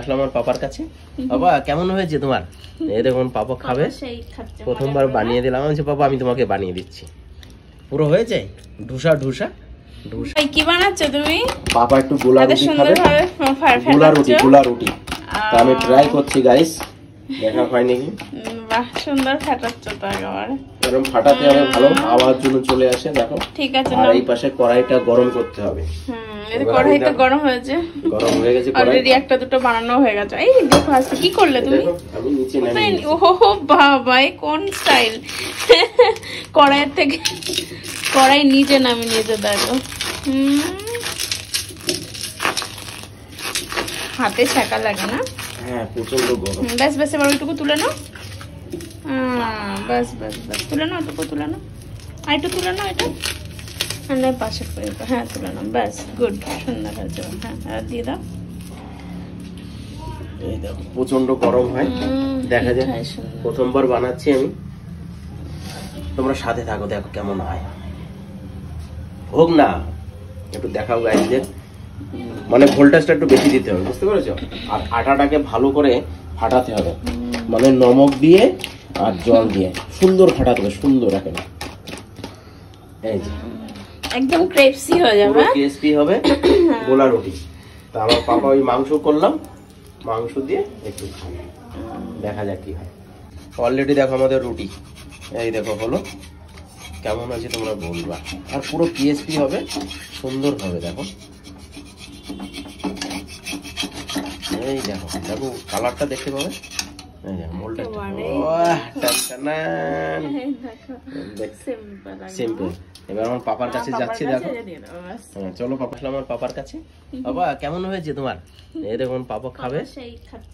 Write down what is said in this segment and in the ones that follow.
আসলাম আমার পাপার কাছে। বাবা কেমন হয়েছে তোমার? এই দেখুন পাপা খাবে, প্রথমবার বানিয়ে দিলাম। আমি পাপা আমি তোমাকে বানিয়ে দিচ্ছি। পুরো হয়েছে ঢুসা ঢুসা ঢুসা। কি বানাচ্ছ তুমি? পাপা একটু গোলা রুটি খাবে, গোলা রুটি। তো আমি ট্রাই করছি গাইস, দেখা হয় নাকি। বাহ সুন্দর ফাটাচ্ছ তো একেবারে। এরকম ফাটাতে হবে ভালো, আওয়াজ যেন চলে আসে। দেখো ঠিক আছে। আর এই পাশে কড়াইটা গরম করতে হবে। এই কড়াই তো গরম হয়েছে, গরম হয়ে গেছে কড়াই। অলরেডি একটা দুটো বানানো হয়ে গেছে। এই দেখো আজকে কি করলে তুমি? আমি নিচে নামিয়ে দিয়েছি। ওহো বাবা কোন স্টাইল! কড়াইয়ের থেকে কড়াই নিচে নামিয়ে নিয়েছে দেখো। হাতে ছাকা লাগে না? হ্যাঁ প্রচন্ড গরম। ব্যাস ব্যাস এবার ওইটুকু তুলে নাও। ব্যাস ব্যাস ব্যাস তুলে নাও, ওইটুকু তুলে নাও। আর একটু তুলে নাও এটা, পাশে করে। হ্যাঁ তুলে নাও, ব্যাস গুড, সুন্দর হয়েছে। হ্যাঁ আর দিয়ে দাও। এই দেখো প্রচন্ড গরম হয়, দেখা যায়। প্রথমবার বানাচ্ছি আমি, তোমরা সাথে থাকো, দেখো কেমন হয়। হোক না একটু দেখাও গাইজদের। মানে ভোল্টেজটা একটু বেশি দিতে হবে, বুঝতে পেরেছো? আর আটাটাকে ভালো করে ফাটাতে হবে, মানে নমক দিয়ে আর জল দিয়ে সুন্দর ফাটাতে হবে, সুন্দর একেবারে। এই যে একদম ক্রিস্পি হয়ে যাবে, ক্রিস্পি হবে গোলা রুটি। তা আমার পাপা ওই মাংস করলাম, মাংস দিয়ে একটু খাবে, দেখা যাক কি হয়। অলরেডি দেখো আমাদের রুটি, এই দেখো হলো, কেমন আছে তোমরা বলবা। আর পুরো ক্রিস্পি হবে, সুন্দর হবে। দেখো এই দেখো, দেখো কালারটা দেখতে পাবে। এই দেখো মোলটা, সিম্পল। এবার আমার পাপার কাছে যাচ্ছি, দেখো। হ্যাঁ চলো পাপা, আমার পাপার কাছে। বাবা কেমন হয়েছে তোমার? এই দেখুন পাপা খাবে,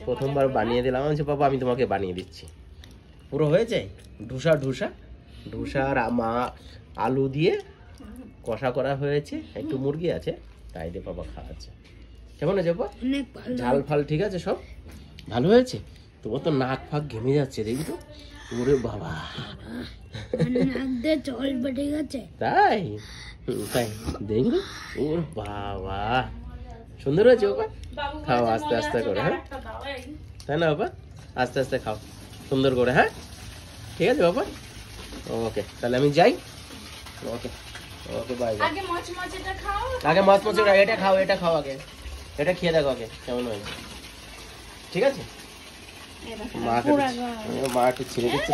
প্রথমবার বানিয়ে দিলাম। আমি পাপা আমি তোমাকে বানিয়ে দিচ্ছি। পুরো হয়েছে ঢুসা ঢুসা ঢুসা। আর আলু দিয়ে কষা করা হয়েছে, একটু মুরগি আছে, তাই দিয়ে পাপা খাওয়াচ্ছে। কেমন হয়েছে পাপা? ঝাল ফাল ঠিক আছে, সব ভালো হয়েছে। তোমার তো নাক ফাঁক ঘেমে যাচ্ছে, দেখি তো। ওরে বাবা, তাই তাই দেখি। ওর বাবা সুন্দর হয়েছে বাবা। খাও আস্তে আস্তে করে, হ্যাঁ তাই না বাবা? আস্তে আস্তে খাও সুন্দর করে, হ্যাঁ ঠিক আছে বাবা। ওকে তাহলে আমি যাই। ওকে ওকে বাই। আগে মচমচেটা খাও, এটা খাও, এটা খাও আগে, এটা খেয়ে দেখো আগে কেমন হয়েছে, ঠিক আছে? মা একটু ছিঁড়ে দিচ্ছে,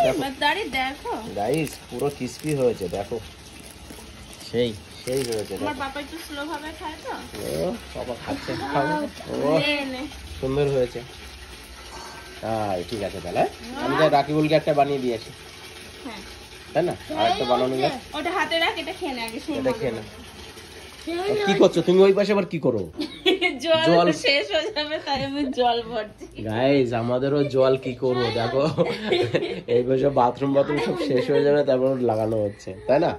দেখো গাইস পুরো ক্রিস্পি হয়েছে, দেখো সেই সেই হয়েছে। বাবা খাচ্ছে, সুন্দর হয়েছে। ঠিক আছে তাহলে আমি তাই রাকিবুলকে একটা বানিয়ে দিয়েছি, তাই না? আর একটা বানানো যায়, ওটা হাতে রাখ, এটা খেয়ে নে আগে। এটা খেয়ে নে। কি করছো তুমি ওই পাশে? আবার কি করো? জল শেষ হয়ে যাবে তাই আমি জল ভরছি। গাইস আমাদেরও জল কি করবো, দেখো এই পাশে বাথরুম সব শেষ হয়ে যাবে, তারপর লাগানো হচ্ছে, তাই না?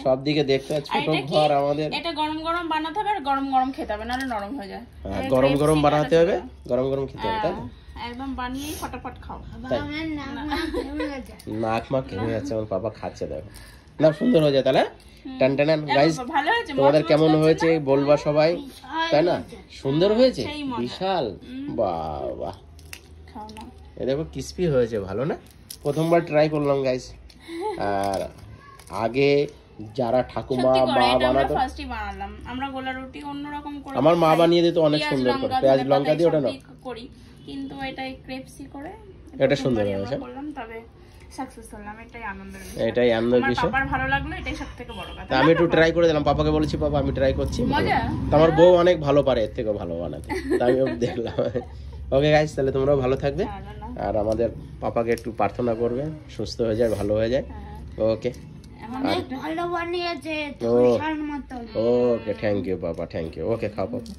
সব দিকে দেখতে ছোট ঘর আমাদের। এটা গরম গরম বানাতে হবে, আর গরম গরম খেতে হবে, নাহলে নরম হয়ে যায়। গরম গরম বানাতে হবে, গরম গরম খেতে হবে, তাই না? একদম বানিয়ে ফটাফট খাও। নাক মা ঘেমে যাচ্ছে, আমার পাপা খাচ্ছে, দেখো না সুন্দর হয়ে যায়। তাহলে টান টান গাইস, তোমাদের কেমন হয়েছে বলবা সবাই, তাই না? সুন্দর হয়েছে, বিশাল। বাবা এই দেখো ক্রিস্পি হয়েছে, ভালো না? প্রথমবার ট্রাই করলাম গাইস। আর আগে যারা ঠাকুমা মা বানাতো, আমরা গোলা রুটি অন্যরকম করে আমার মা বানিয়ে দিত অনেক সুন্দর করে, পেঁয়াজ লঙ্কা দিয়ে ওটা না করি, কিন্তু এটাই ক্রিস্পি করে এটা সুন্দর হয়েছে। বললাম তবে সাকসেস হলাম, এটাই আনন্দের বিষয়। এটাই আনন্দের বিষয়, পাপার ভালো লাগলো, এটাই সবথেকে বড় কথা। আমি একটু ট্রাই করে দিলাম, পাপাকে বলেছি পাপা আমি ট্রাই করছি, আমার বউ অনেক ভালো পারে, এর থেকেও ভালো বানাতে, তাই আমি দেখলাম। ওকে গাইস তাহলে তোমরাও ভালো থাকবে, আর আমাদের পাপাকে একটু প্রার্থনা করবে সুস্থ হয়ে যায়, ভালো হয়ে যায়। ওকে ভালো বানিয়েছে, ওকে থ্যাংক ইউ বাবা, থ্যাংক ইউ। ওকে খাও পাপা।